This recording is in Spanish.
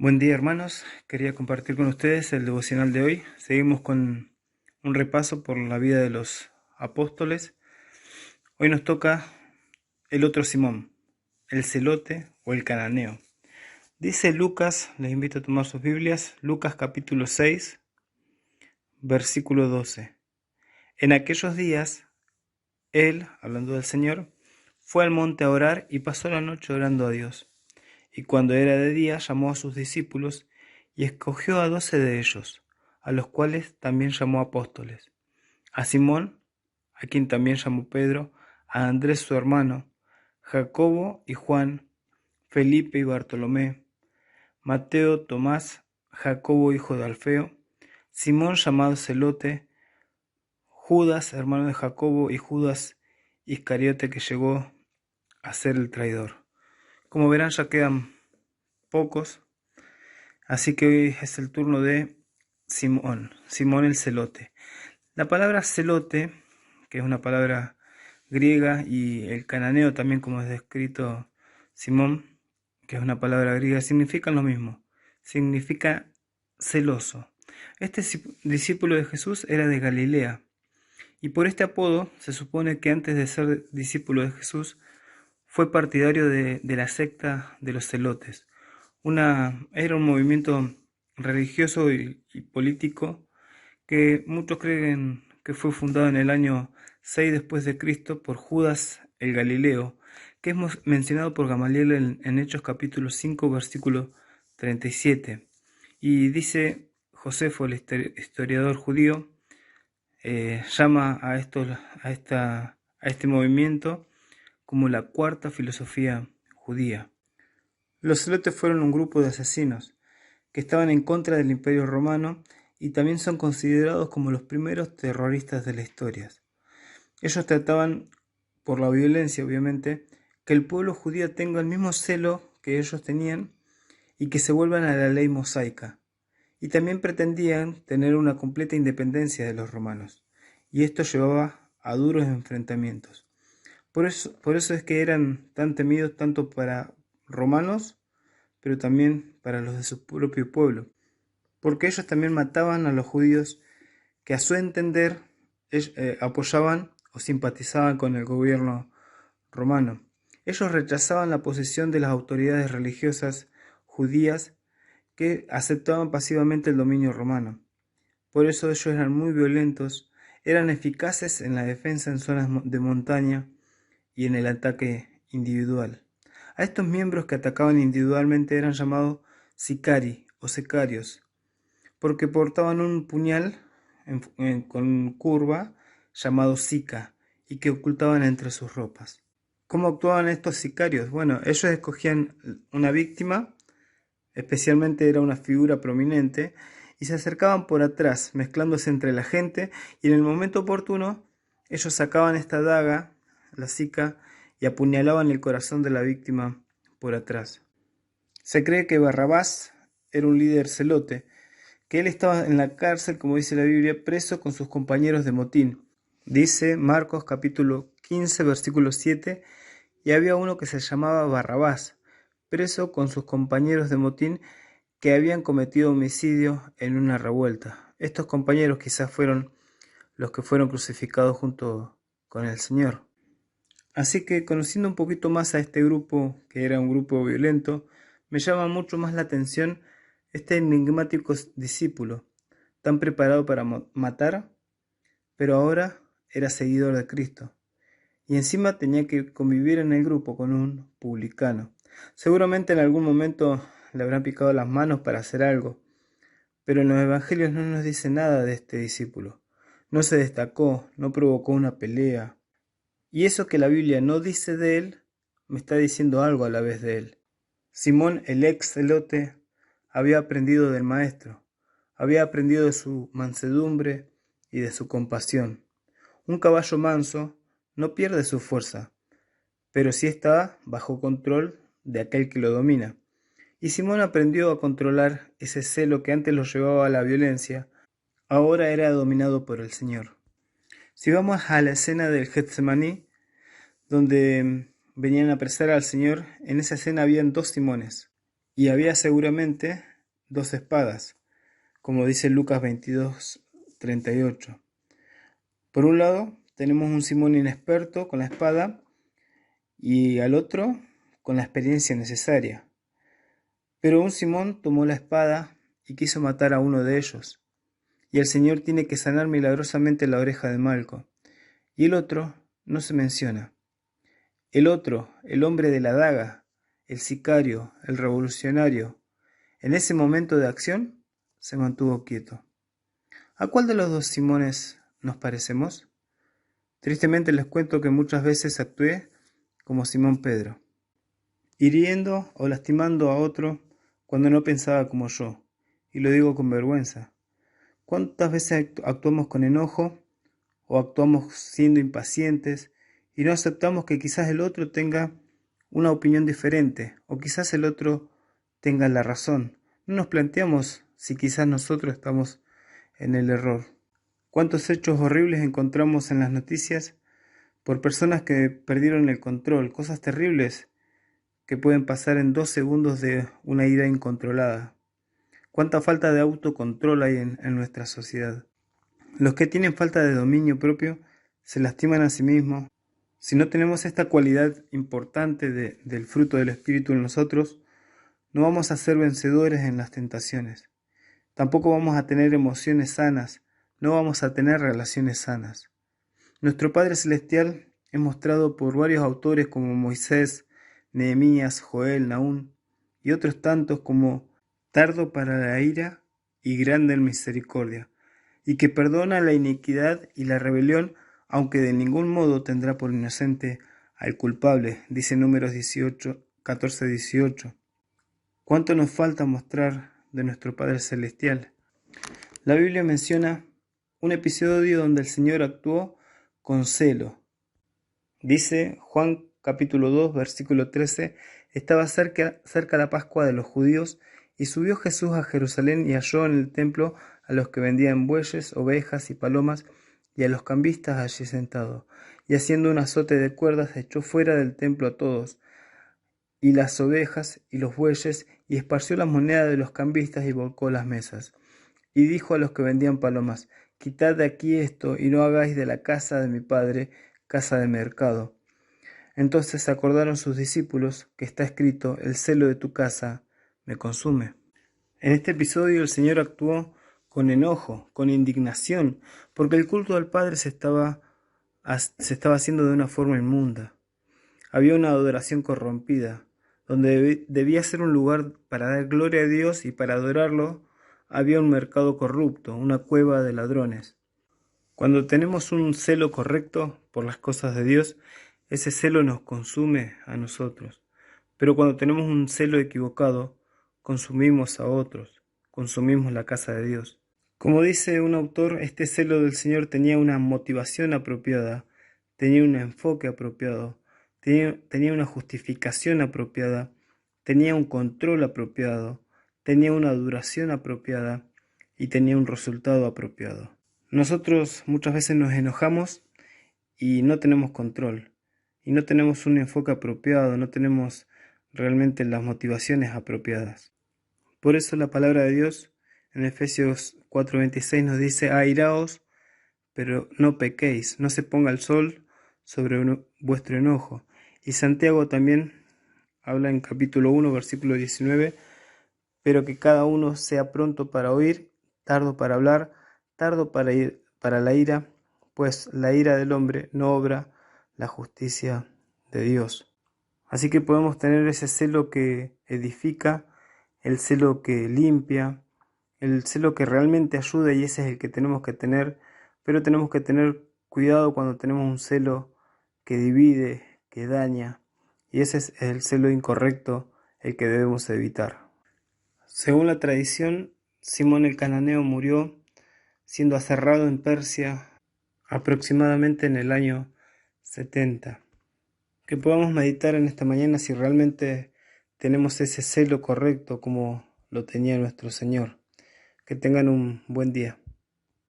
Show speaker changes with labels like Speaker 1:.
Speaker 1: Buen día, hermanos. Quería compartir con ustedes el devocional de hoy. Seguimos con un repaso por la vida de los apóstoles. Hoy nos toca el otro Simón, el celote o el cananeo. Dice Lucas, les invito a tomar sus Biblias, Lucas capítulo 6, versículo 12. En aquellos días, él, hablando del Señor, fue al monte a orar y pasó la noche orando a Dios. Y cuando era de día, llamó a sus discípulos y escogió a 12 de ellos, a los cuales también llamó apóstoles: a Simón, a quien también llamó Pedro, a Andrés su hermano, Jacobo y Juan, Felipe y Bartolomé, Mateo, Tomás, Jacobo hijo de Alfeo, Simón llamado Celote, Judas hermano de Jacobo y Judas Iscariote, que llegó a ser el traidor. Como verán, ya quedan pocos. Así que hoy es el turno de Simón el celote. La palabra celote, que es una palabra griega, y el cananeo también, como es descrito Simón, que es una palabra griega, significan lo mismo. Significa celoso. Este discípulo de Jesús era de Galilea, y por este apodo se supone que antes de ser discípulo de Jesús fue partidario de la secta de los celotes. Era un movimiento religioso y político que muchos creen que fue fundado en el año 6 después de Cristo por Judas el Galileo, que es mencionado por Gamaliel en Hechos capítulo 5 versículo 37. Y dice Josefo, el historiador judío, llama a este movimiento como la cuarta filosofía judía. Los celotes fueron un grupo de asesinos que estaban en contra del Imperio Romano y también son considerados como los primeros terroristas de la historia. Ellos trataban, por la violencia obviamente, que el pueblo judío tenga el mismo celo que ellos tenían y que se vuelvan a la ley mosaica. Y también pretendían tener una completa independencia de los romanos, y esto llevaba a duros enfrentamientos. Por eso es que eran tan temidos tanto para romanos, pero también para los de su propio pueblo, porque ellos también mataban a los judíos que a su entender apoyaban o simpatizaban con el gobierno romano. Ellos rechazaban la posición de las autoridades religiosas judías que aceptaban pasivamente el dominio romano. Por eso ellos eran muy violentos, eran eficaces en la defensa en zonas de montaña y en el ataque individual. A estos miembros que atacaban individualmente eran llamados sicari o secarios, porque portaban un puñal con curva llamado sica y que ocultaban entre sus ropas. ¿Cómo actuaban estos sicarios? Bueno, ellos escogían una víctima, especialmente era una figura prominente, y se acercaban por atrás, mezclándose entre la gente, y en el momento oportuno ellos sacaban esta daga, la sica, y apuñalaban el corazón de la víctima por atrás. Se cree que Barrabás era un líder celote, que él estaba en la cárcel, como dice la Biblia, preso con sus compañeros de motín. Dice Marcos capítulo 15, versículo 7, y había uno que se llamaba Barrabás, preso con sus compañeros de motín que habían cometido homicidio en una revuelta. Estos compañeros quizás fueron los que fueron crucificados junto con el Señor. Así que, conociendo un poquito más a este grupo, que era un grupo violento, me llama mucho más la atención este enigmático discípulo, tan preparado para matar, pero ahora era seguidor de Cristo. Y encima tenía que convivir en el grupo con un publicano. Seguramente en algún momento le habrán picado las manos para hacer algo, pero en los evangelios no nos dice nada de este discípulo. No se destacó, no provocó una pelea. Y eso que la Biblia no dice de él, me está diciendo algo a la vez de él. Simón, el ex celote, había aprendido del Maestro, había aprendido de su mansedumbre y de su compasión. Un caballo manso no pierde su fuerza, pero sí está bajo control de aquel que lo domina. Y Simón aprendió a controlar ese celo que antes lo llevaba a la violencia, ahora era dominado por el Señor. Si vamos a la escena del Getsemaní, donde venían a apresar al Señor, en esa escena habían dos Simones. y había seguramente dos espadas, como dice Lucas 22:38. Por un lado, tenemos un Simón inexperto con la espada y al otro con la experiencia necesaria. Pero un Simón tomó la espada y quiso matar a uno de ellos, y el Señor tiene que sanar milagrosamente la oreja de Malco. Y el otro no se menciona. El otro, el hombre de la daga, el sicario, el revolucionario, en ese momento de acción se mantuvo quieto. ¿A cuál de los dos Simones nos parecemos? Tristemente les cuento que muchas veces actué como Simón Pedro, hiriendo o lastimando a otro cuando no pensaba como yo, y lo digo con vergüenza. ¿Cuántas veces actuamos con enojo o actuamos siendo impacientes y no aceptamos que quizás el otro tenga una opinión diferente o quizás el otro tenga la razón? No nos planteamos si quizás nosotros estamos en el error. ¿Cuántos hechos horribles encontramos en las noticias por personas que perdieron el control? Cosas terribles que pueden pasar en 2 segundos de una ira incontrolada. ¿Cuánta falta de autocontrol hay en nuestra sociedad? Los que tienen falta de dominio propio se lastiman a sí mismos. Si no tenemos esta cualidad importante del fruto del Espíritu en nosotros, no vamos a ser vencedores en las tentaciones. Tampoco vamos a tener emociones sanas, no vamos a tener relaciones sanas. Nuestro Padre Celestial es mostrado por varios autores como Moisés, Nehemías, Joel, Nahum y otros tantos como tardo para la ira y grande en misericordia, y que perdona la iniquidad y la rebelión, aunque de ningún modo tendrá por inocente al culpable, dice Números 14:18. ¿Cuánto nos falta mostrar de nuestro Padre Celestial? La Biblia menciona un episodio donde el Señor actuó con celo. Dice Juan capítulo 2, versículo 13, estaba cerca la Pascua de los judíos, y subió Jesús a Jerusalén y halló en el templo a los que vendían bueyes, ovejas y palomas, y a los cambistas allí sentados. Y haciendo un azote de cuerdas echó fuera del templo a todos, y las ovejas y los bueyes, y esparció las monedas de los cambistas y volcó las mesas. Y dijo a los que vendían palomas, quitad de aquí esto, y no hagáis de la casa de mi padre casa de mercado. Entonces acordaron sus discípulos que está escrito, el celo de tu casa me consume. En este episodio el Señor actuó con enojo, con indignación, porque el culto al Padre se estaba haciendo de una forma inmunda. Había una adoración corrompida, donde debía ser un lugar para dar gloria a Dios y para adorarlo, había un mercado corrupto, una cueva de ladrones. Cuando tenemos un celo correcto por las cosas de Dios, ese celo nos consume a nosotros. Pero cuando tenemos un celo equivocado, consumimos a otros, consumimos la casa de Dios. Como dice un autor, este celo del Señor tenía una motivación apropiada, tenía un enfoque apropiado, tenía una justificación apropiada, tenía un control apropiado, tenía una duración apropiada y tenía un resultado apropiado. Nosotros muchas veces nos enojamos y no tenemos control, y no tenemos un enfoque apropiado, no tenemos realmente las motivaciones apropiadas. Por eso la palabra de Dios en Efesios 4:26 nos dice, airaos, pero no pequéis, no se ponga el sol sobre vuestro enojo. Y Santiago también habla en capítulo 1, versículo 19, pero que cada uno sea pronto para oír, tardo para hablar, tardo para la ira, pues la ira del hombre no obra la justicia de Dios. Así que podemos tener ese celo que edifica, el celo que limpia, el celo que realmente ayuda, y ese es el que tenemos que tener, pero tenemos que tener cuidado cuando tenemos un celo que divide, que daña, y ese es el celo incorrecto, el que debemos evitar. Según la tradición, Simón el Cananeo murió siendo aserrado en Persia aproximadamente en el año 70. Que podamos meditar en esta mañana si realmente tenemos ese celo correcto como lo tenía nuestro Señor. Que tengan un buen día.